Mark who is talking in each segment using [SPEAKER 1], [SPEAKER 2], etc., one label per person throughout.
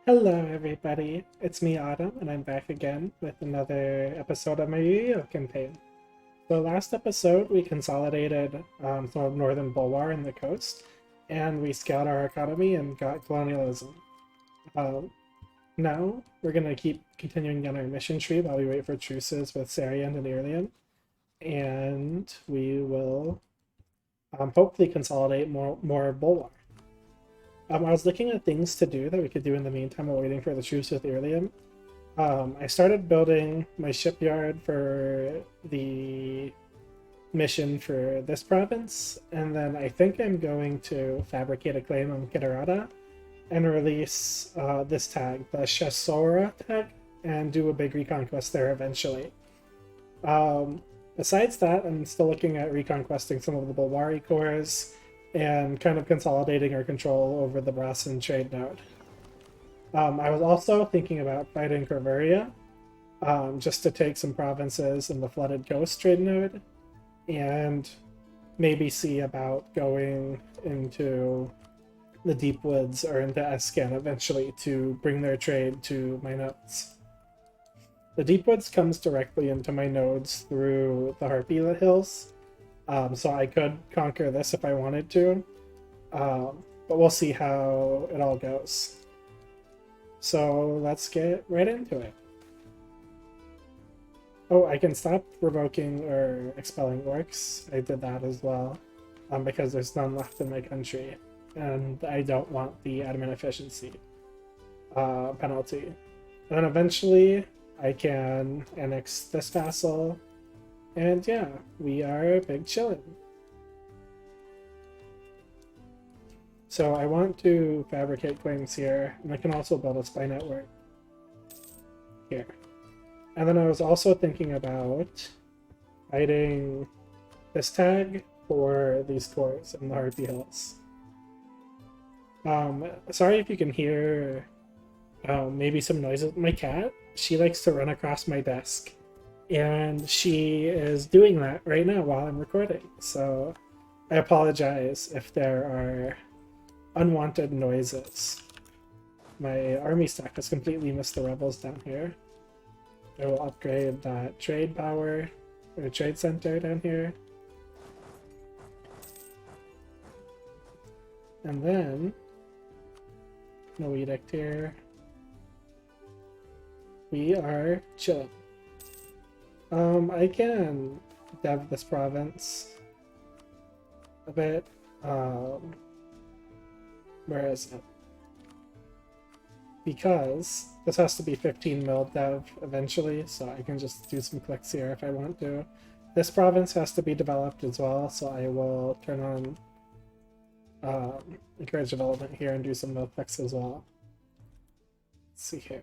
[SPEAKER 1] Hello, everybody. It's me, Autumn, and I'm back again with another episode of my Re-Uyel campaign. So last episode, we consolidated some of northern Bulwar in the coast, and we scaled our economy and got colonialism. Um, Now, we're going to keep continuing on our mission tree while we wait for truces with Sarian and Irlian, and we will hopefully consolidate more Bulwar. I was looking at things to do that we could do in the meantime while waiting for the truce with Irlian. I started building my shipyard for the mission for this province, and then I think I'm going to fabricate a claim on Kitarada and release this tag, the Shasora tag, and do a big reconquest there eventually. Besides that, I'm still looking at reconquesting some of the Bulwari cores and kind of consolidating our control over the Brassan trade node. I was also thinking about fighting Corveria, just to take some provinces in the Flooded Coast trade node, and maybe see about going into the Deep Woods or into Escan eventually to bring their trade to my nodes. The Deep Woods comes directly into my nodes through the Harpy Hills, so I could conquer this if I wanted to, but we'll see how it all goes. So let's get right into it. Oh, I can stop revoking or expelling orcs. I did that as well, because there's none left in my country, and I don't want the admin efficiency penalty. And then eventually I can annex this vassal, and yeah, we are big chillin'. So I want to fabricate claims here, and I can also build a spy network here. And then I was also thinking about fighting this tag for these cores in the Harpy Hills. Sorry if you can hear maybe some noises. My cat, she likes to run across my desk, and she is doing that right now while I'm recording. So I apologize if there are unwanted noises. My army stack has completely missed the rebels down here. I will upgrade that trade power, or trade center down here. And then, no edict here. We are chilling. I can dev this province a bit. Where is it? Because this has to be 15 mil dev eventually, so I can just do some clicks here if I want to. This province has to be developed as well, so I will turn on encourage development here and do some mil clicks as well. Let's see here.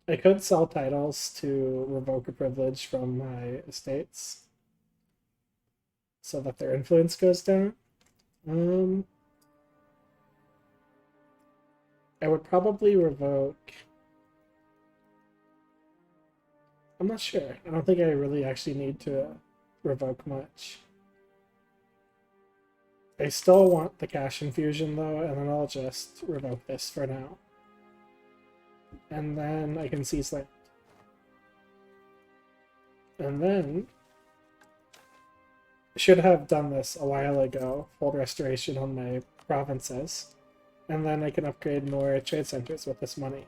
[SPEAKER 1] I could sell titles to revoke a privilege from my estates so that their influence goes down. I would probably revoke... I'm not sure. I don't think I really actually need to revoke much. I still want the cash infusion though, and then I'll just revoke this for now. And then I can seize land. And then I should have done this a while ago, full restoration on my provinces. And then I can upgrade more trade centers with this money,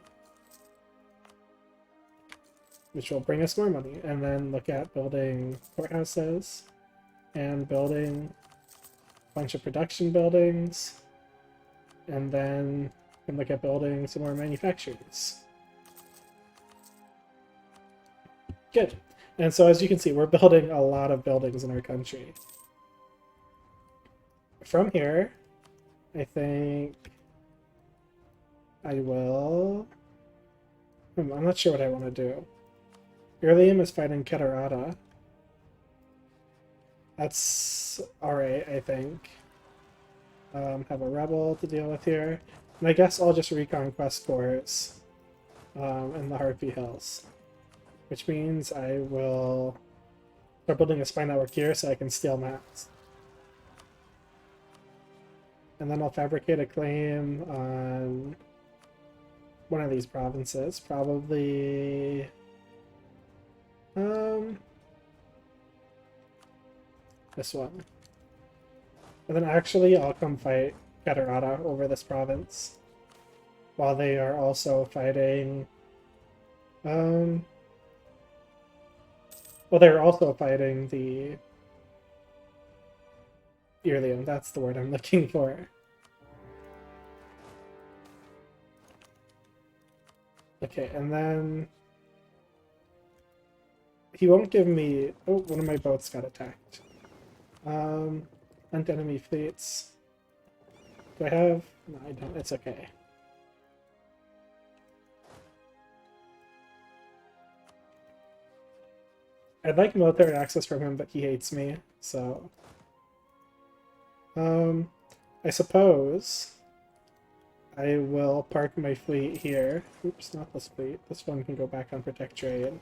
[SPEAKER 1] which will bring us more money. And then look at building courthouses and building a bunch of production buildings. And then we can look at building some more manufacturers. Good. And so as you can see, we're building a lot of buildings in our country. From here, I think I will... I'm not sure what I want to do. Irlium is fighting Ketarada. That's alright, I think. Have a rebel to deal with here. And I guess I'll just reconquest cores in the Harpy Hills. Which means I will start building a spy network here so I can steal maps. and then I'll fabricate a claim on one of these provinces, probably this one. And then actually I'll come fight Catarata over this province, while they are also fighting well, they're also fighting the Irlium, that's the word I'm looking for. Okay, and then he won't give me... Oh, one of my boats got attacked. Hunt enemy fleets. Do I have... No, I don't. It's okay. I'd like military access from him, but he hates me, so... I suppose I will park my fleet here. Oops, not this fleet. This one can go back on Protectorate.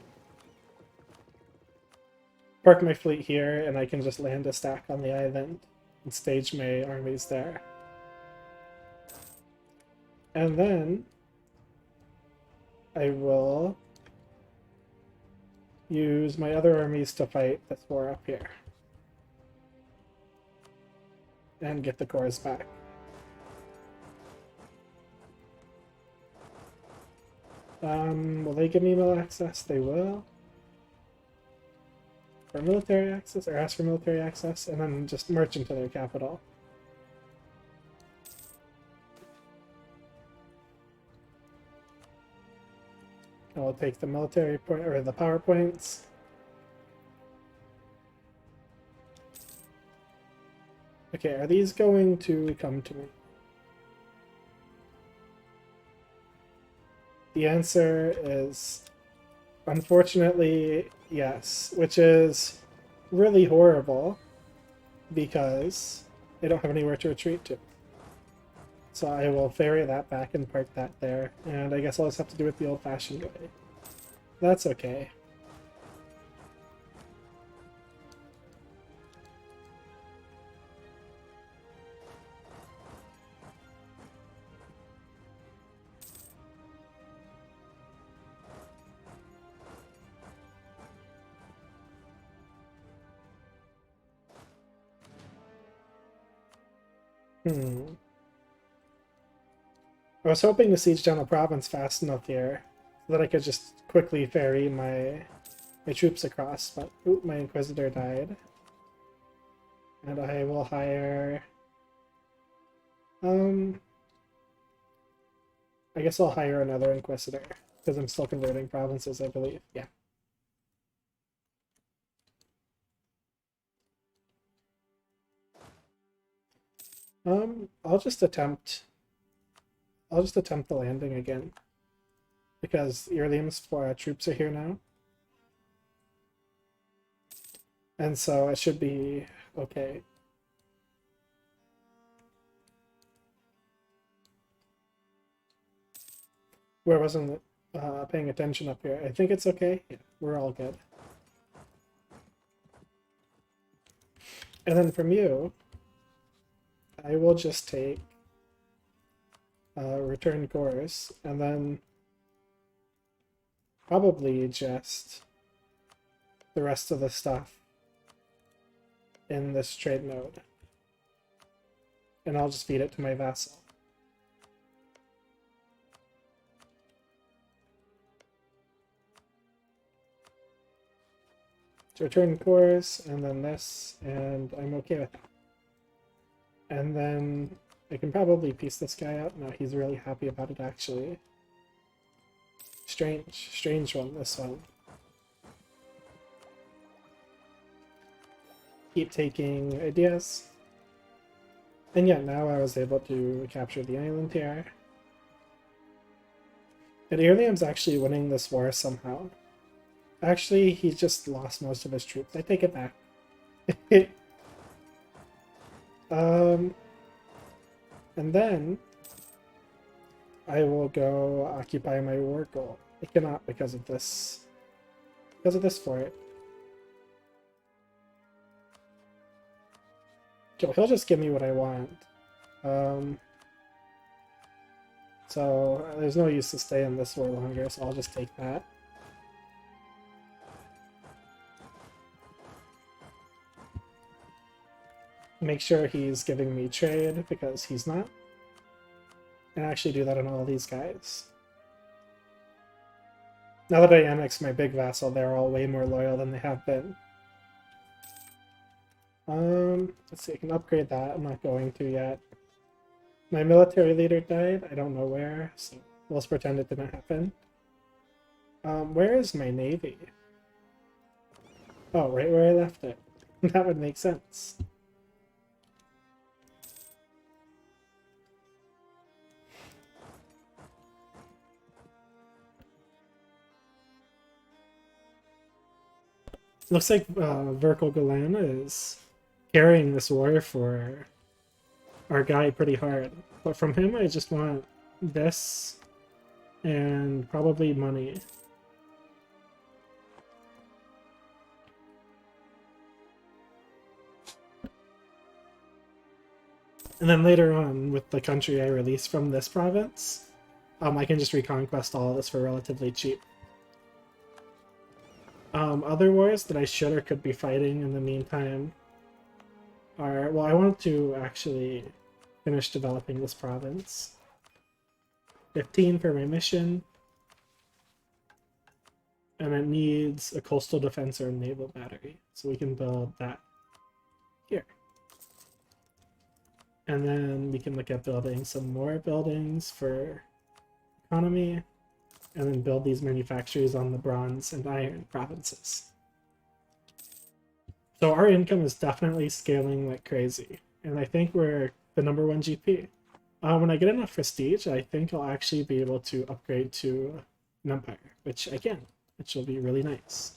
[SPEAKER 1] Park my fleet here, and I can just land a stack on the island and stage my armies there. And then I will use my other armies to fight this war up here. And get the cores back. Will they give me mill access? They will. For military access, or ask for military access, and then just march into their capital. I will take the military point, or the power points. Okay, are these going to come to me? The answer is, unfortunately, yes, which is really horrible because they don't have anywhere to retreat to. So I will ferry that back and park that there, and I guess I'll just have to do it the old-fashioned way. That's okay. I was hoping to siege down a province fast enough here so that I could just quickly ferry my troops across, but oop, my Inquisitor died. And I will hire... I guess I'll hire another Inquisitor, because I'm still converting provinces, I believe. Yeah. I'll just attempt the landing again, because Irlium's troops are here now. And so it should be okay. Where wasn't paying attention up here? I think it's okay. Yeah, we're all good. And then from you, I will just take return cores, and then probably just the rest of the stuff in this trade node. And I'll just feed it to my vassal. To return cores, and then this, and I'm okay with that. And then I can probably piece this guy out. No, he's really happy about it, actually. Strange one, this one. Keep taking ideas. And yeah, now I was able to capture the island here. And Irlium's actually winning this war somehow. Actually, he just lost most of his troops. I take it back. And then I will go occupy my war goal. I cannot because of this fort. So he'll just give me what I want. Um, so there's no use to stay in this war longer, so I'll just take that. Make sure he's giving me trade, because he's not. And actually do that on all these guys. Now that I annex my big vassal, they're all way more loyal than they have been. Let's see, I can upgrade that. I'm not going to yet. My military leader died. I don't know where, so let's pretend it didn't happen. Where is my navy? Oh, right where I left it. That would make sense. Looks like Verkal Galana is carrying this war for our guy pretty hard. But from him, I just want this and probably money. And then later on, with the country I release from this province, I can just reconquest all of this for relatively cheap. Other wars that I should or could be fighting in the meantime are... Well, I want to actually finish developing this province. 15 for my mission. And it needs a coastal defense or a naval battery. So we can build that here. And then we can look at building some more buildings for economy. And then build these manufactories on the bronze and iron provinces. So our income is definitely scaling like crazy. And I think we're the #1 GP. When I get enough prestige, I think I'll actually be able to upgrade to an empire, which will be really nice.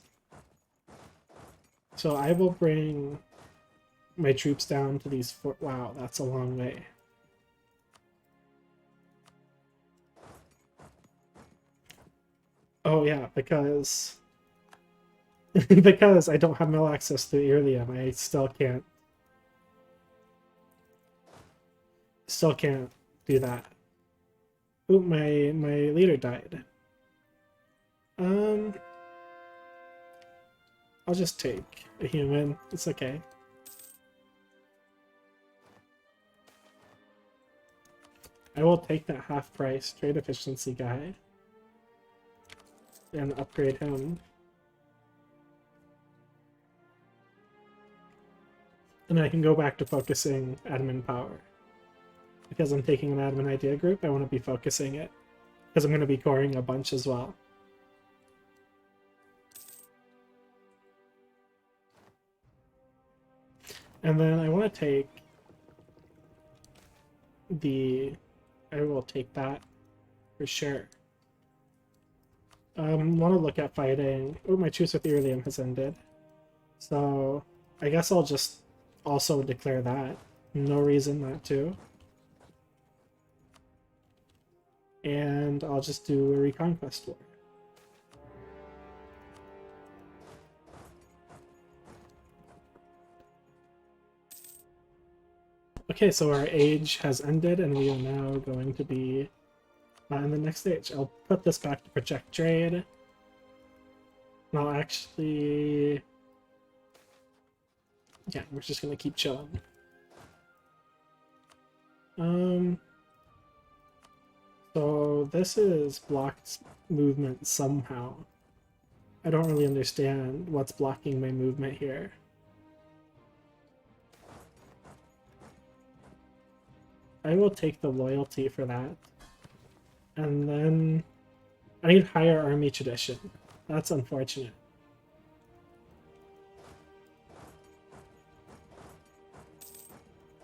[SPEAKER 1] So I will bring my troops down to these wow, that's a long way. Oh yeah, because because I don't have mill access to Irlium, I still can't do that. Oop, my leader died. I'll just take a human. It's okay. I will take that half-price trade efficiency guy and upgrade him. And I can go back to focusing admin power. Because I'm taking an admin idea group, I want to be focusing it. Because I'm going to be coring a bunch as well. And then I want to take the... I will take that for sure. Want to look at fighting... Oh, my truce with Irlium has ended. So I guess I'll just also declare that. No reason not to. And I'll just do a reconquest war. Okay, so our age has ended, and we are now going to be in the next stage. I'll put this back to project trade. And I'll actually... Yeah, we're just gonna keep chilling. So this is blocked movement somehow. I don't really understand what's blocking my movement here. I will take the loyalty for that. And then I need higher army tradition. That's unfortunate.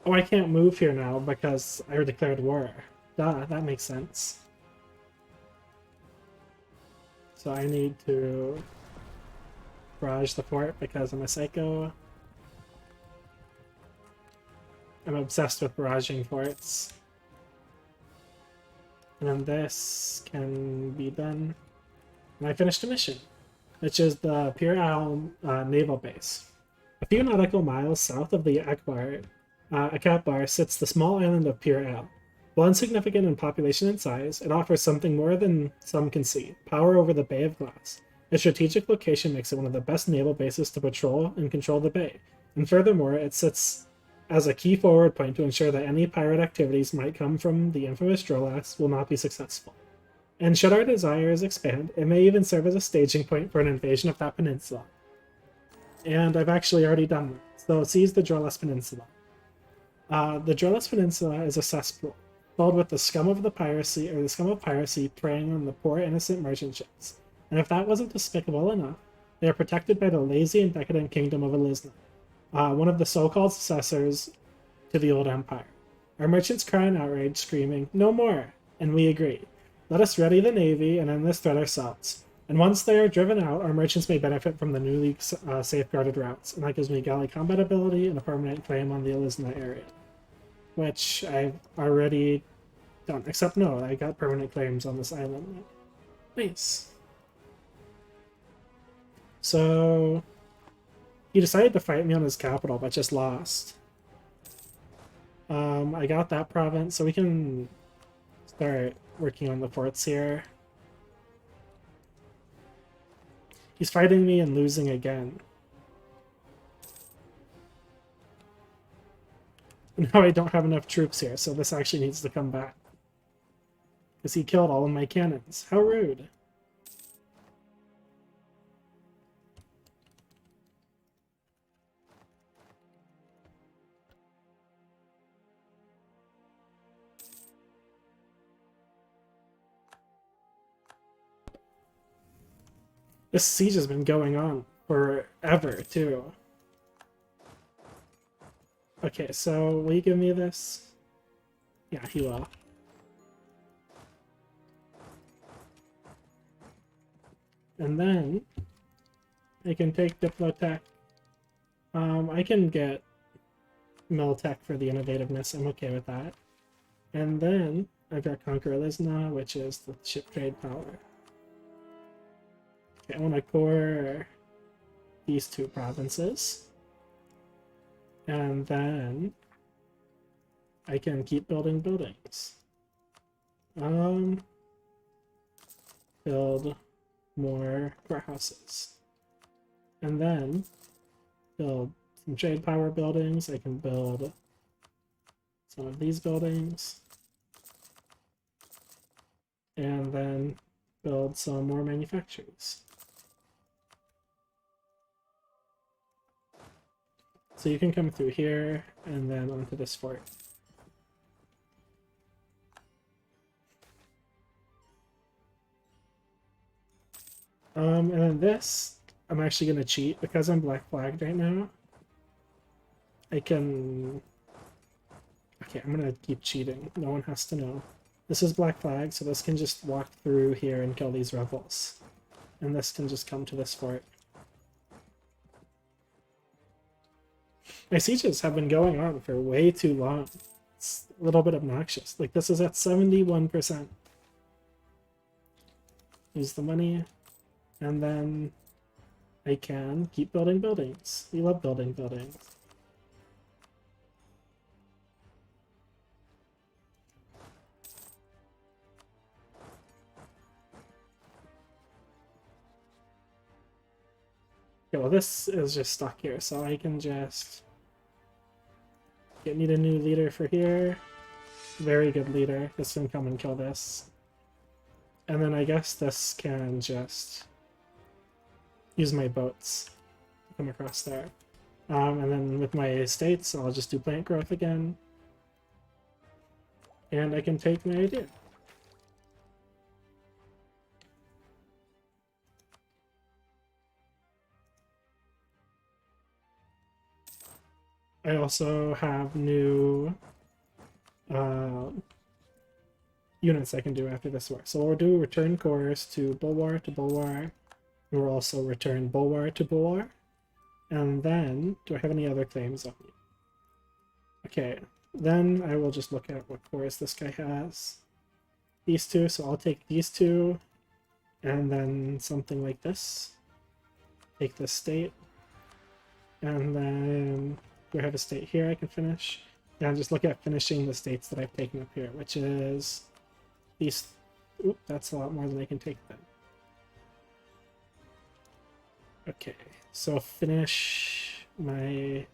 [SPEAKER 1] Oh, I can't move here now because I declared war. Duh, that makes sense. So I need to barrage the fort because I'm a psycho. I'm obsessed with barraging forts. And then this can be done. And I finished a mission, which is the Pure Isle naval base. A few nautical miles south of the Akbar, Akatbar sits the small island of Pure Ale. While insignificant in population and size, it offers something more than some can see: power over the Bay of Glass. Its strategic location makes it one of the best naval bases to patrol and control the bay, and furthermore, it sits as a key forward point to ensure that any pirate activities might come from the infamous Drolas will not be successful. And should our desires expand, it may even serve as a staging point for an invasion of that peninsula. And I've actually already done that. So seize the Drolas Peninsula. The Drolas Peninsula is a cesspool, filled with the scum of piracy preying on the poor innocent merchant ships. And if that wasn't despicable enough, they are protected by the lazy and decadent kingdom of Elisna, one of the so-called successors to the old empire. Our merchants cry in outrage, screaming, "No more!" And we agree. Let us ready the navy and end this threat ourselves. And once they are driven out, our merchants may benefit from the newly safeguarded routes, and that gives me galley combat ability and a permanent claim on the Elisna area, which I've already done. Except no, I got permanent claims on this island. Nice. So he decided to fight me on his capital, but just lost. I got that province, so we can start working on the forts here. He's fighting me and losing again. Now I don't have enough troops here, so this actually needs to come back. Because he killed all of my cannons. How rude. This siege has been going on forever, too. Okay, so will you give me this? Yeah, he will. And then I can take Diplotech. I can get Miltech for the innovativeness. I'm okay with that. And then I've got Conquer Elisna, which is the ship trade power. Okay, I want to core these two provinces. And then I can keep building buildings. Build more courthouses. And then build some trade power buildings. I can build some of these buildings. And then build some more manufacturers. So you can come through here and then onto this fort. And then this, I'm actually going to cheat because I'm black flagged right now. I can... Okay, I'm going to keep cheating. No one has to know. This is black flag, so this can just walk through here and kill these rebels. And this can just come to this fort. My sieges have been going on for way too long. It's a little bit obnoxious. Like, this is at 71%. Use the money. And then I can keep building buildings. We love building buildings. Okay, well this is just stuck here, so I can just need a new leader for here. Very good leader. This can come and kill this. And then I guess this can just use my boats to come across there. And then with my estates, I'll just do plant growth again. And I can take my idea. I also have new units I can do after this war. So we'll do return cores to Bulwar to Bulwar. And we'll also return Bulwar to Bulwar. And then, do I have any other claims on me? Okay, then I will just look at what cores this guy has. These two, so I'll take these two, and then something like this. Take this state. And then, do I have a state here I can finish? And just look at finishing the states that I've taken up here, which is these. Oop, that's a lot more than I can take then. Okay, so finish my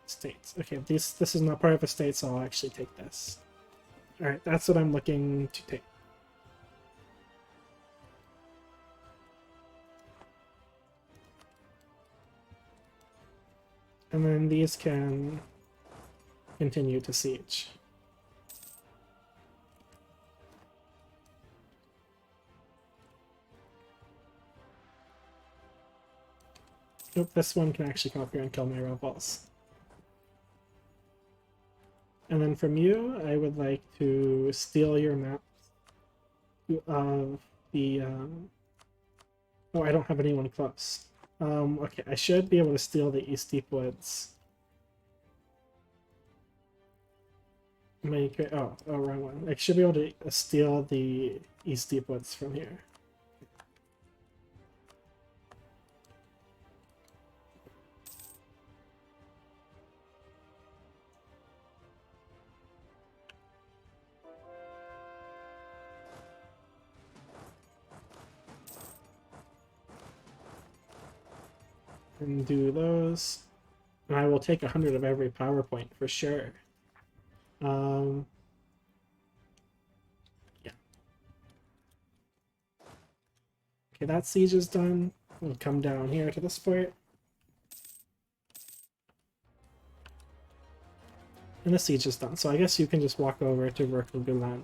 [SPEAKER 1] states. Okay, this is not part of a state, so I'll actually take this. Alright, that's what I'm looking to take. And then these can continue to siege. Nope, this one can actually come up here and kill my rebels. And then from you, I would like to steal your map of the... Oh, I don't have anyone close. Okay, I should be able to steal the East Deep Woods. Oh, wrong one. I should be able to steal the East Deep Woods from here. And do those. And I will take 100 of every PowerPoint for sure. Yeah. Okay, that siege is done. We'll come down here to this fort. And the siege is done, so I guess you can just walk over to Verklegulan.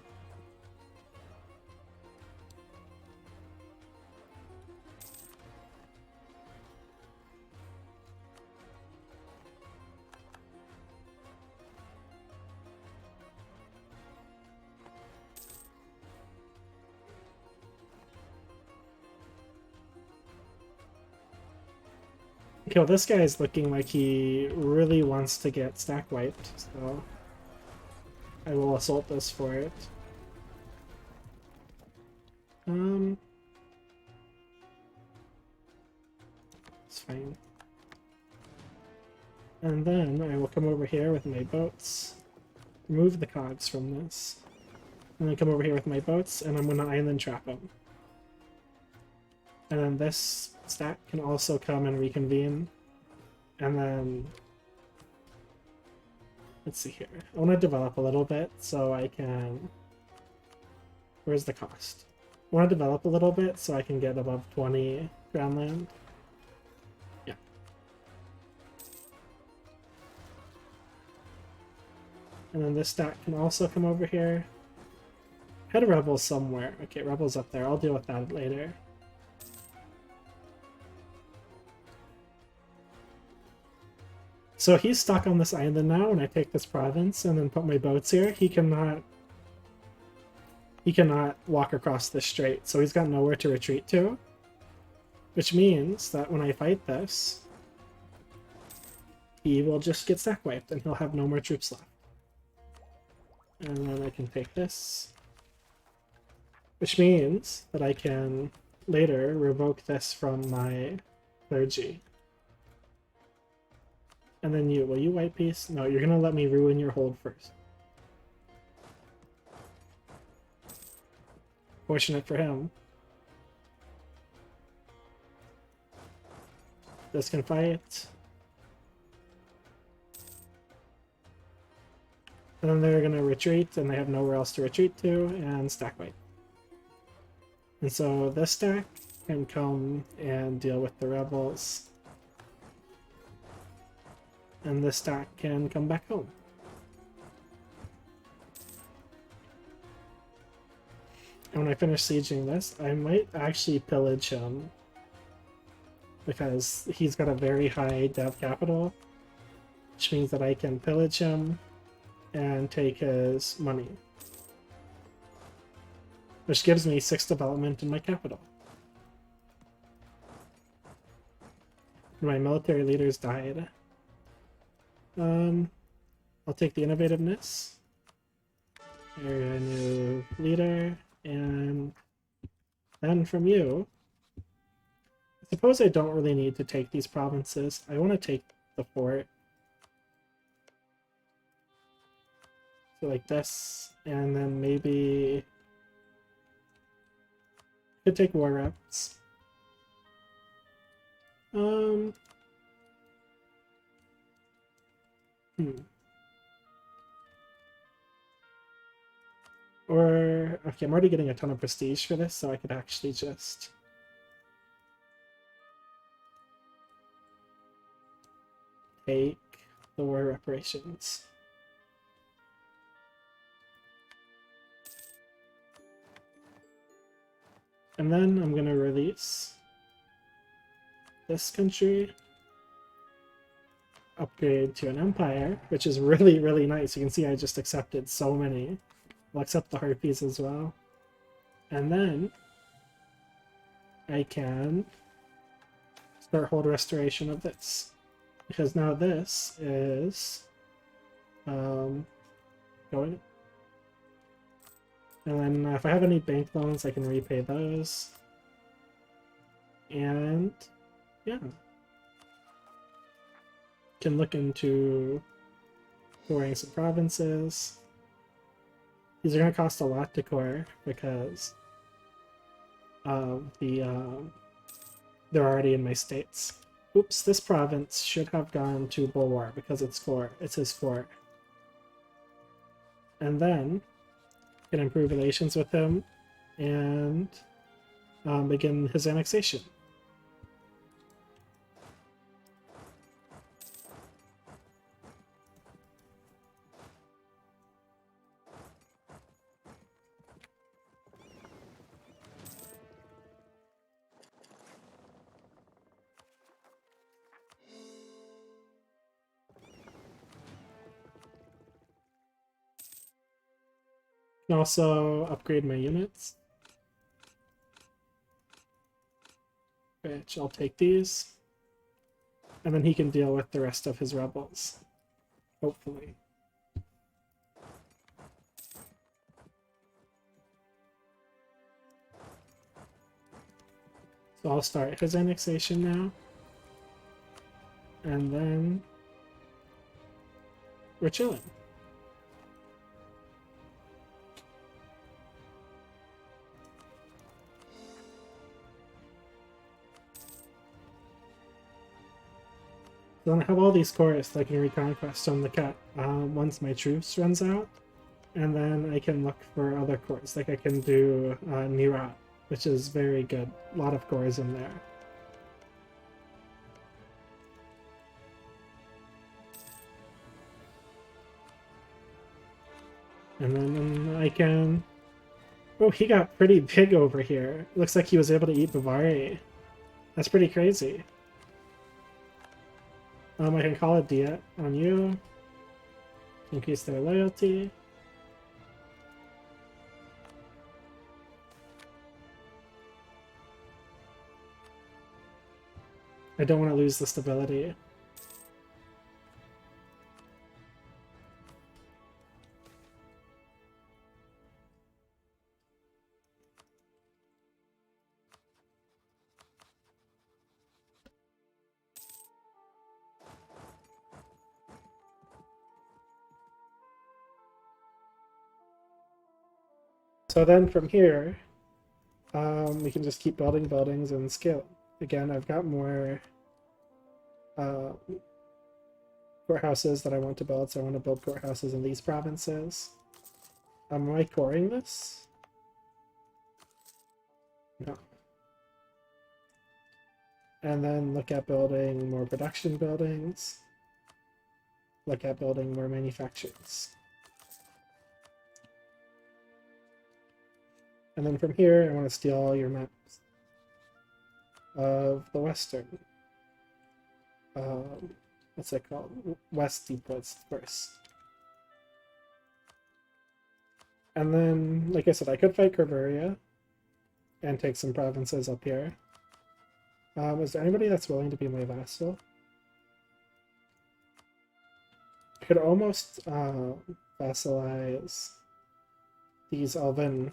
[SPEAKER 1] Okay, well, this guy is looking like he really wants to get stack wiped, so I will assault this for it. It's fine. And then I will come over here with my boats, remove the cogs from this, and then come over here with my boats, and I'm going to island trap them. And then this stack can also come and reconvene. And then, let's see here. I want to develop a little bit so I can... Where's the cost? I want to develop a little bit so I can get above 20 ground land. Yeah. And then this stack can also come over here. I had a rebel somewhere. Okay, rebel's up there. I'll deal with that later. So he's stuck on this island now, and I take this province and then put my boats here. He cannot walk across this strait, so he's got nowhere to retreat to. Which means that when I fight this, he will just get stack wiped and he'll have no more troops left. And then I can take this. Which means that I can later revoke this from my clergy. And then will you white peace? No, you're gonna let me ruin your hold first. Fortunate for him. This can fight. And then they're gonna retreat, and they have nowhere else to retreat to, and stack wipe. And so this stack can come and deal with the rebels. And this stack can come back home. And when I finish sieging this, I might actually pillage him. Because he's got a very high dev capital. Which means that I can pillage him and take his money. Which gives me 6 development in my capital. My military leaders died. I'll take the innovativeness. Area new leader, and then from you, I suppose I don't really need to take these provinces. I want to take the fort. So like this, and then maybe could take war reps. Hmm. Or okay, I'm already getting a ton of prestige for this, so I could actually just take the war reparations. And then I'm gonna release this country, upgrade to an empire, which is really, really nice. You can see I just accepted so many. I'll accept the harpies as well. And then I can start hold restoration of this. Because now this is going. And then if I have any bank loans, I can repay those. And yeah. Can look into coring some provinces. These are going to cost a lot to core because of the they're already in my states. Oops, this province should have gone to Bulwar because it's core. It's his core. And then can improve relations with him and begin his annexation. Can also upgrade my units, which I'll take these, and then he can deal with the rest of his rebels, hopefully. So I'll start his annexation now, and then we're chilling. So then I have all these cores that I can reconquest on the cut once my truce runs out, and then I can look for other cores. Like I can do Nira, which is very good. A lot of cores in there. And then I can... Oh, he got pretty big over here. Looks like he was able to eat Bavari. That's pretty crazy. I can call a diet on you. Increase their loyalty. I don't want to lose the stability. So then from here, we can just keep building buildings and scale. Again, I've got more courthouses that I want to build, so I want to build courthouses in these provinces. Am I coring this? No. And then look at building more production buildings. Look at building more manufacturers. And then from here, I want to steal all your maps of the western. What's it called? West Deepwoods first. And then, like I said, I could fight Kerberia and take some provinces up here. Is there anybody that's willing to be my vassal? I could almost vassalize these Elven.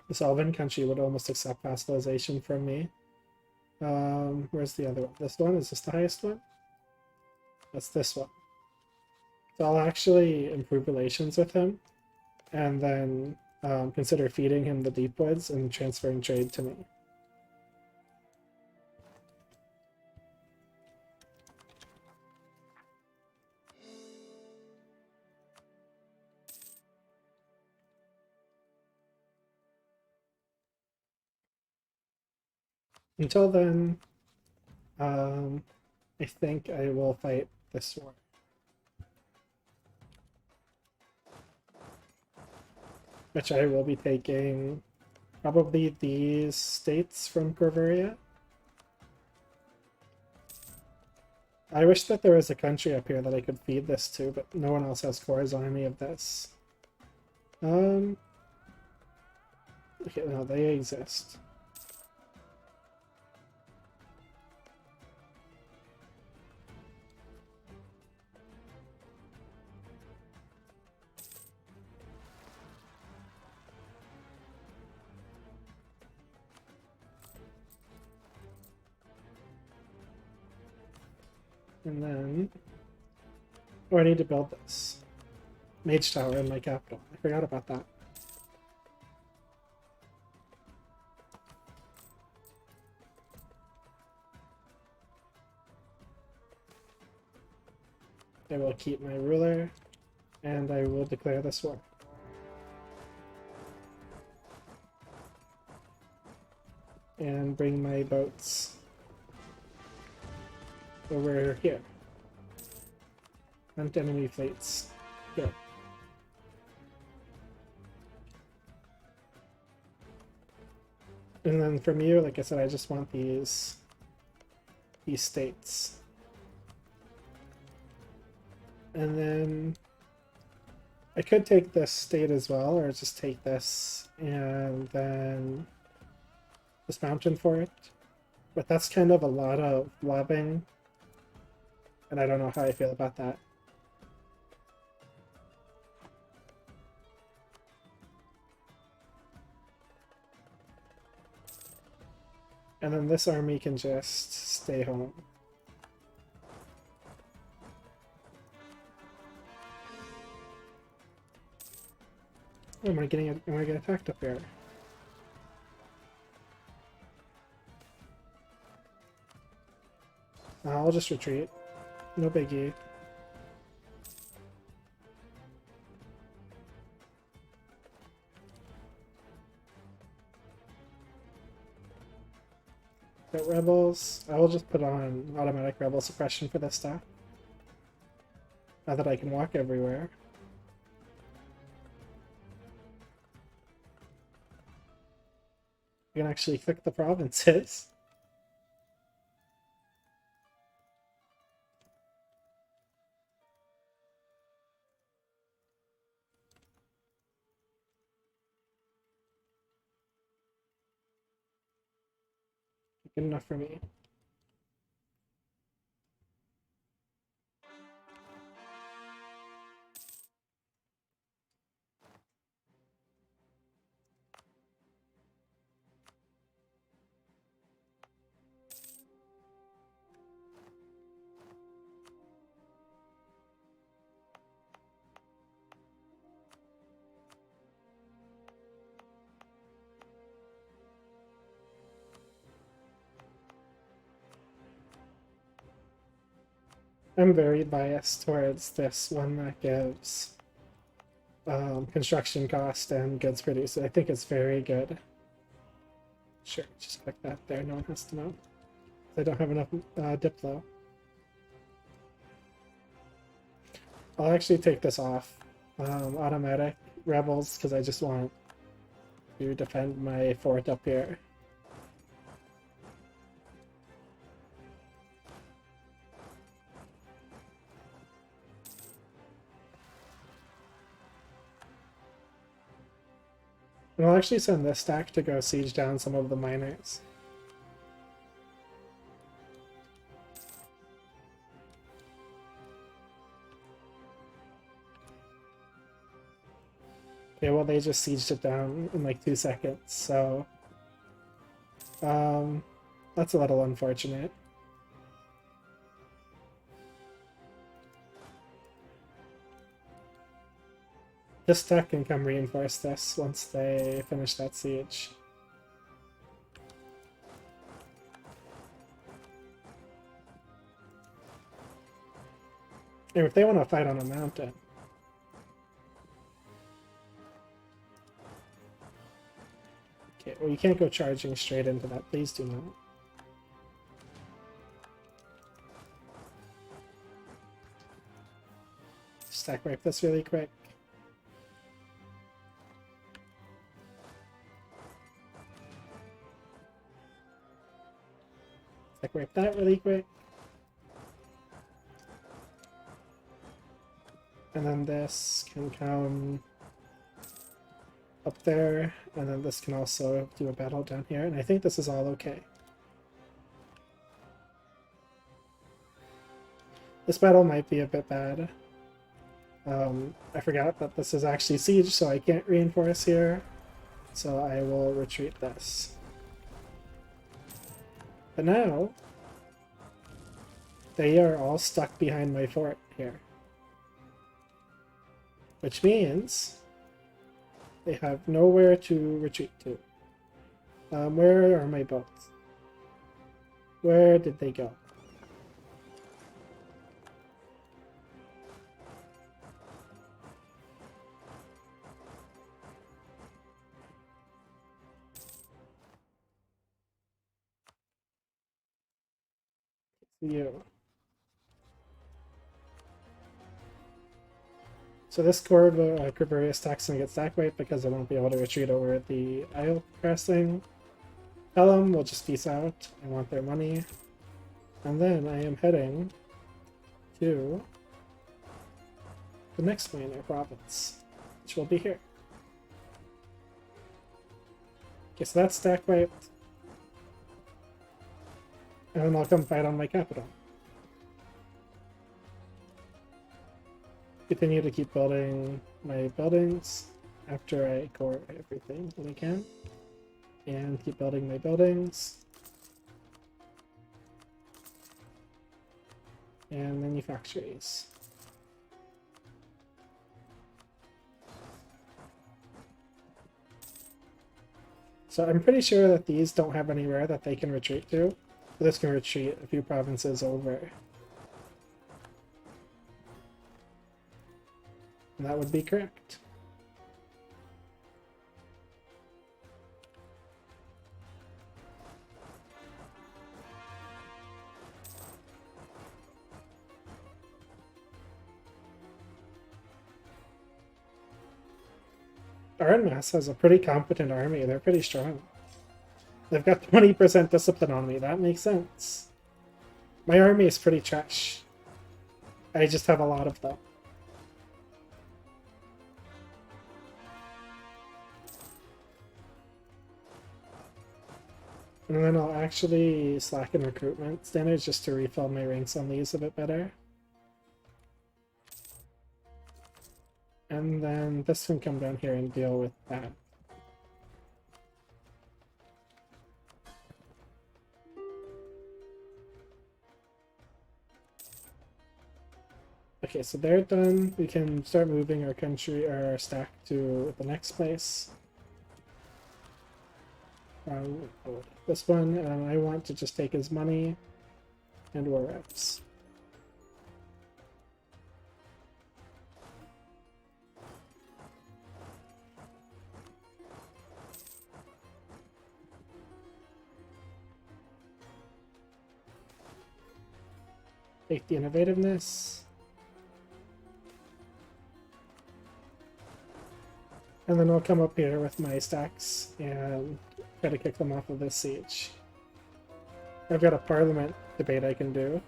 [SPEAKER 1] This Elven country would almost accept vassalization from me. Where's the other one? This one? Is this the highest one? That's this one. So I'll actually improve relations with him, and then consider feeding him the deep woods and transferring trade to me. Until then, I think I will fight this war. Which I will be taking probably these states from Corveria. I wish that there was a country up here that I could feed this to, but no one else has cores on any of this. Okay, no, they exist. And then... Oh, I need to build this. Mage Tower in my capital. I forgot about that. I will keep my ruler, and I will declare this war. And bring my boats over here. Hunt enemy fleets. Here. And then from you, like I said, I just want these states. And then I could take this state as well, or just take this and then this mountain for it. But that's kind of a lot of lobbing, and I don't know how I feel about that. And then this army can just stay home. Oh, am I getting attacked up here? I'll just retreat. No biggie. Got rebels. I will just put on automatic rebel suppression for this stuff. Now that I can walk everywhere. I can actually click the provinces. Good enough for me. I'm very biased towards this one that gives construction cost and goods produced. I think it's very good. Sure, just click that there. No one has to know. I don't have enough Diplo. I'll actually take this off. Automatic rebels, because I just want to defend my fort up here. And I'll actually send this stack to go siege down some of the miners. Okay, well they just sieged it down in like 2 seconds, so that's a little unfortunate. This tech can come reinforce this once they finish that siege. And if they want to fight on a mountain. Okay, well you can't go charging straight into that. Please do not. Stack wipe this really quick. Stack wipe that really quick. And then this can come up there, and then this can also do a battle down here, and I think this is all okay. This battle might be a bit bad. I forgot that this is actually siege, so I can't reinforce here, so I will retreat this. But now, they are all stuck behind my fort here. Which means they have nowhere to retreat to. Where are my boats? Where did they go? You. So this core of Quiverius Tax gonna get stack weight because I won't be able to retreat over the Isle crossing. Tell them we'll just peace out. I want their money. And then I am heading to the next minor province, which will be here. Okay, so that's stack wiped. And then I'll come fight on my capital. Continue to keep building my buildings after I core everything that I can. And keep building my buildings. And manufactories. So I'm pretty sure that these don't have anywhere that they can retreat to. But this can retreat a few provinces over. And that would be correct. Arnmass has a pretty competent army. They're pretty strong. They've got 20% discipline on me. That makes sense. My army is pretty trash. I just have a lot of them. And then I'll actually slacken recruitment standards just to refill my ranks on these a bit better. And then this can come down here and deal with that. Okay, so they're done. We can start moving our country or our stack to the next place. This one, I want to just take his money and war reps. Take the innovativeness. And then I'll come up here with my stacks and try to kick them off of this siege. I've got a parliament debate I can do.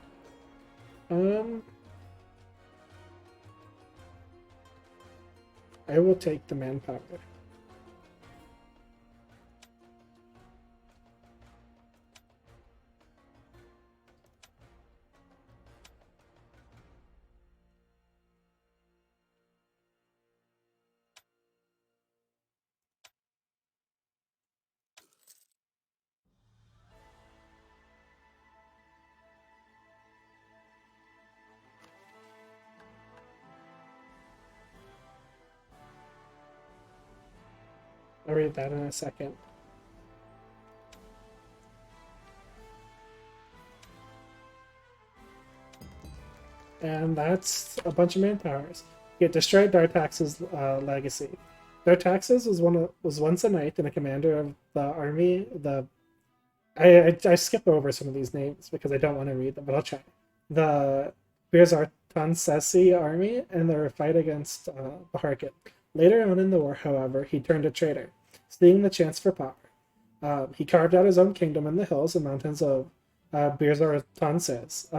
[SPEAKER 1] I will take the manpower. I'll read that in a second. And that's a bunch of manpowers. It destroyed Dartax's legacy. Dartax's was once a knight and a commander of the army. I skip over some of these names because I don't want to read them, but I'll try. The Birzartansesi army and their fight against Baharkit. Later on in the war, however, he turned a traitor, seeing the chance for power. He carved out his own kingdom in the hills and mountains of Birzartanses,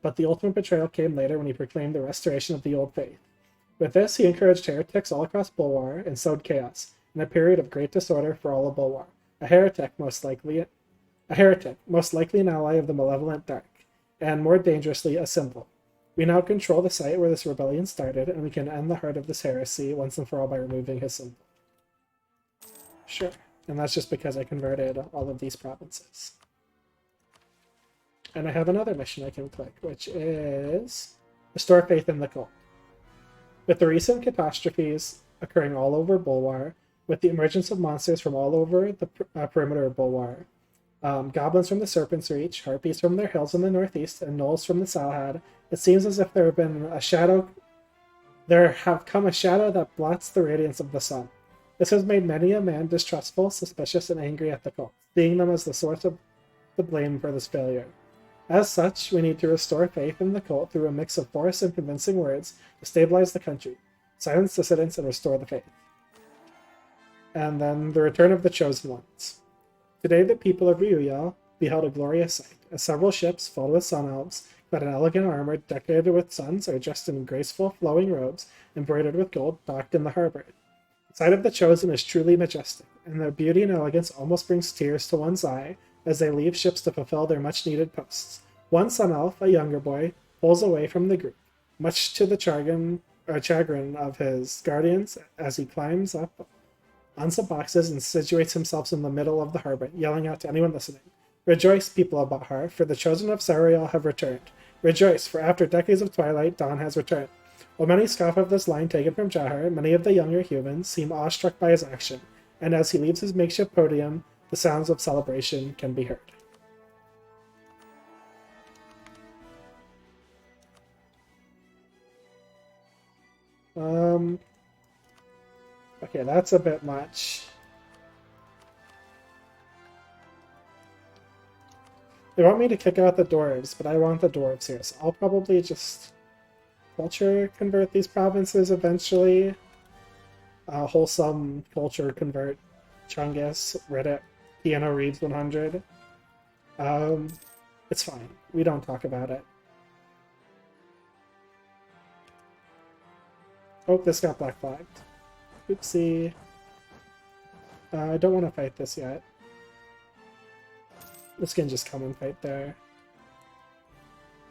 [SPEAKER 1] but the ultimate betrayal came later when he proclaimed the restoration of the old faith. With this, he encouraged heretics all across Bulwar and sowed chaos, in a period of great disorder for all of Bulwar. A heretic, most likely an ally of the malevolent Dark, and more dangerously, a symbol. We now control the site where this rebellion started, and we can end the heart of this heresy once and for all by removing his symbol. Sure. And that's just because I converted all of these provinces. And I have another mission I can click, which is Restore Faith in the Cult. With the recent catastrophes occurring all over Bulwar, with the emergence of monsters from all over the perimeter of Bulwar, goblins from the Serpent's Reach, harpies from their hills in the northeast, and gnolls from the Salhad, it seems as if there have come a shadow that blots the radiance of the sun. This has made many a man distrustful, suspicious, and angry at the cult, seeing them as the source of the blame for this failure. As such, we need to restore faith in the cult through a mix of force and convincing words to stabilize the country, silence dissidents, and restore the faith. And then the return of the Chosen Ones. Today the people of Re-Uyel beheld a glorious sight, as several ships filled with sun elves, clad in elegant armor, decorated with suns, or dressed in graceful flowing robes, embroidered with gold, docked in the harbor. The sight of the Chosen is truly majestic, and their beauty and elegance almost brings tears to one's eye as they leave ships to fulfill their much-needed posts. One sun elf, a younger boy, pulls away from the group, much to the chagrin of his guardians as he climbs up on some boxes and situates himself in the middle of the harbor, yelling out to anyone listening, "Rejoice, people of Bahar, for the chosen of Sariel have returned. Rejoice, for after decades of twilight, dawn has returned." While many scoff of this line taken from Jahar, many of the younger humans seem awestruck by his action, and as he leaves his makeshift podium, the sounds of celebration can be heard. Okay, that's a bit much. They want me to kick out the dwarves, but I want the dwarves here, so I'll probably just culture convert these provinces eventually. Wholesome culture convert Chungus, Reddit, Piano Reads 100. It's fine. We don't talk about it. Oh, this got black flagged. Oopsie. I don't want to fight this yet. This can just come and fight there.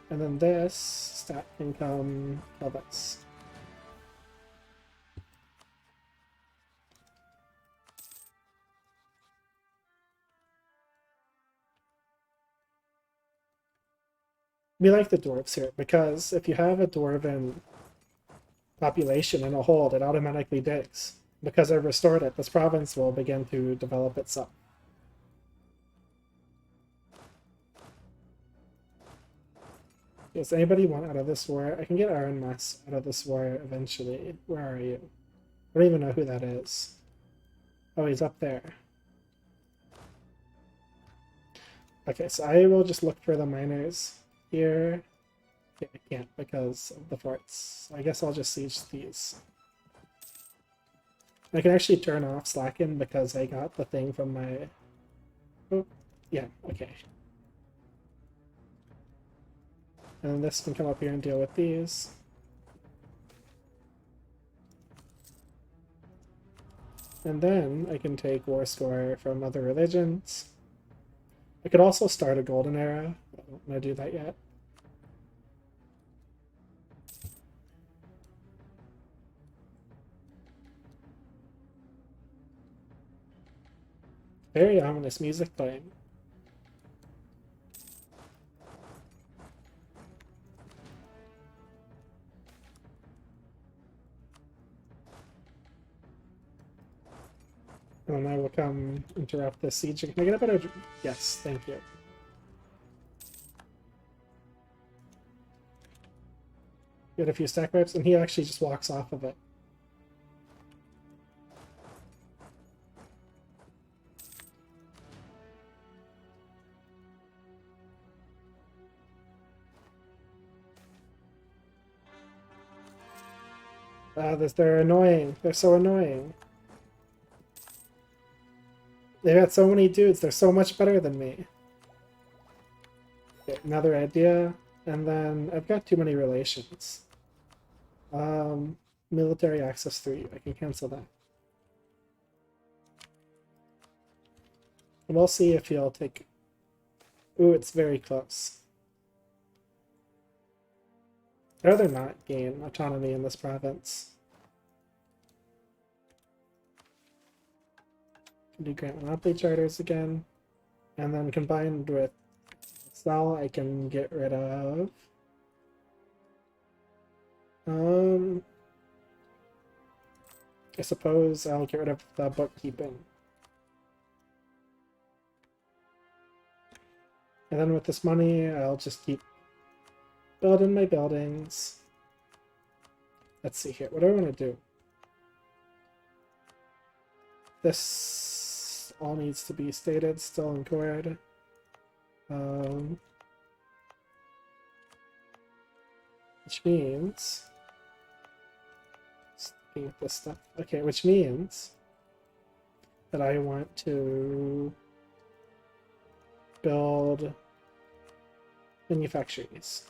[SPEAKER 1] And then this stat can come tell this. We like the dwarves here, because if you have a dwarven population in a hold, it automatically digs. Because I've restored it, this province will begin to develop itself. Does anybody want out of this war? I can get Iron Mass out of this war eventually. Where are you? I don't even know who that is. Oh, he's up there. Okay, so I will just look for the miners here. Okay, I can't because of the forts. I guess I'll just siege these. I can actually turn off Slacken because I got the thing from my... Oh, yeah, okay. And this can come up here and deal with these. And then I can take war score from other religions. I could also start a golden era. I don't want to do that yet. Very ominous music playing. And then I will come interrupt this siege. Can I get a better... Yes, thank you. Get a few stack wipes, and he actually just walks off of it. They're annoying. They're so annoying. They got so many dudes. They're so much better than me. Okay, another idea. And then I've got too many relations. Military access 3. I can cancel that. And we'll see if he'll take... Ooh, it's very close. I'd rather not gain autonomy in this province. Can do grant monopoly charters again. And then combined with Excel, I can get rid of... I suppose I'll get rid of the bookkeeping. And then with this money, I'll just keep building my buildings. Let's see here. What do I want to do? This all needs to be stated still in Cord. Which means... Looking at this stuff. Okay, which means that I want to build manufactories.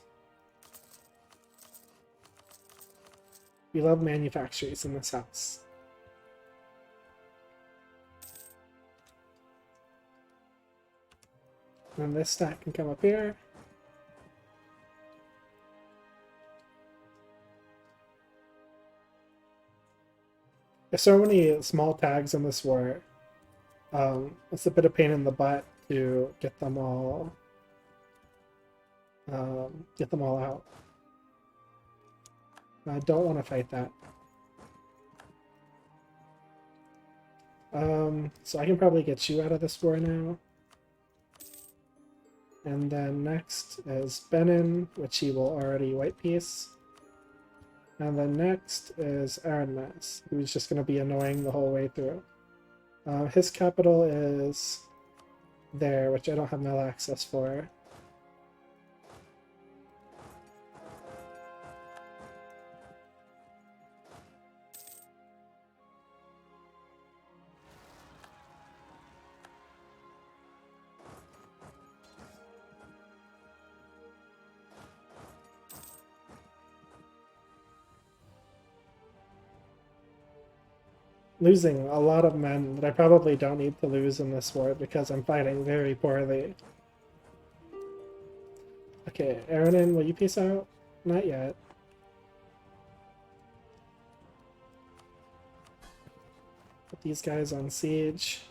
[SPEAKER 1] We love manufactories in this house. And then this stack can come up here. There's so many small tags in this war. It's a bit of pain in the butt to get them all out. I don't want to fight that. So I can probably get you out of this war now. And then next is Benin, which he will already white piece. And then next is Anbennar, who's just going to be annoying the whole way through. His capital is there, which I don't have mail access for. Losing a lot of men that I probably don't need to lose in this war because I'm fighting very poorly. Okay, Aaronin, will you peace out? Not yet. Put these guys on siege.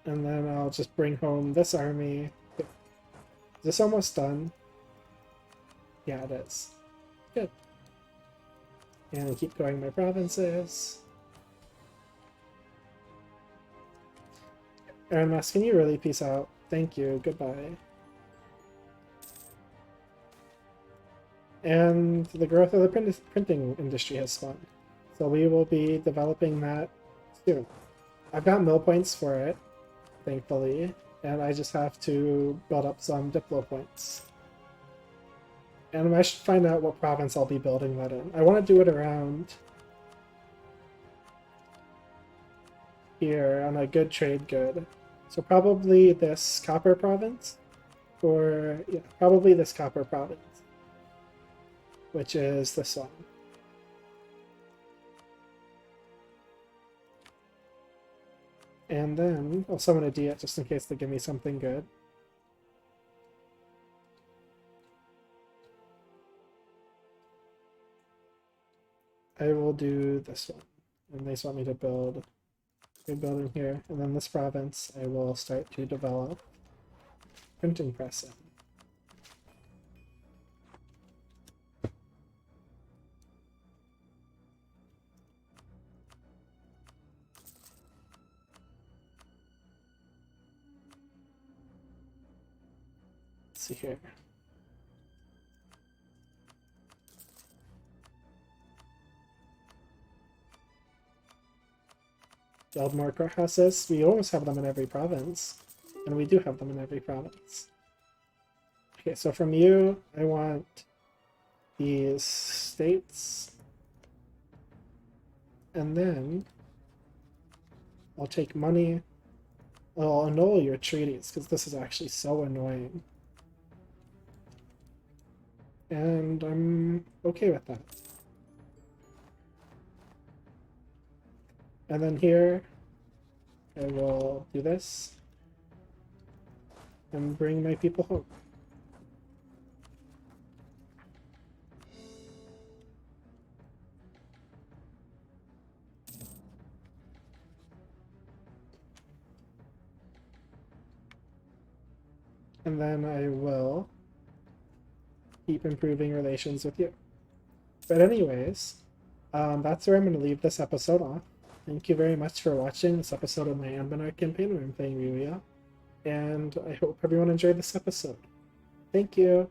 [SPEAKER 1] And then I'll just bring home this army. Is this almost done? Yeah, it is. Good. And keep going my provinces. Anbennar, can you really peace out? Thank you. Goodbye. And the growth of the printing industry has spawned. So we will be developing that soon. I've got mill points for it, thankfully, and I just have to build up some diplo points. And I should find out what province I'll be building that in. I want to do it around here on a good trade good. So probably this copper province, or yeah, probably this copper province, which is this one. And then I'll summon a Diet just in case they give me something good. I will do this one. And they just want me to build a building here. And then this province I will start to develop printing press in. see here. Build more courthouses. We almost have them in every province. And we do have them in every province. Okay, so from you, I want these states. And then I'll take money. I'll annul your treaties, because this is actually so annoying. And I'm okay with that. And then here, I will do this and bring my people home. And then I will keep improving relations with you. But anyways, that's where I'm going to leave this episode off. Thank you very much for watching this episode of my Anbennar campaign where I'm playing Re-Uyel. And I hope everyone enjoyed this episode. Thank you!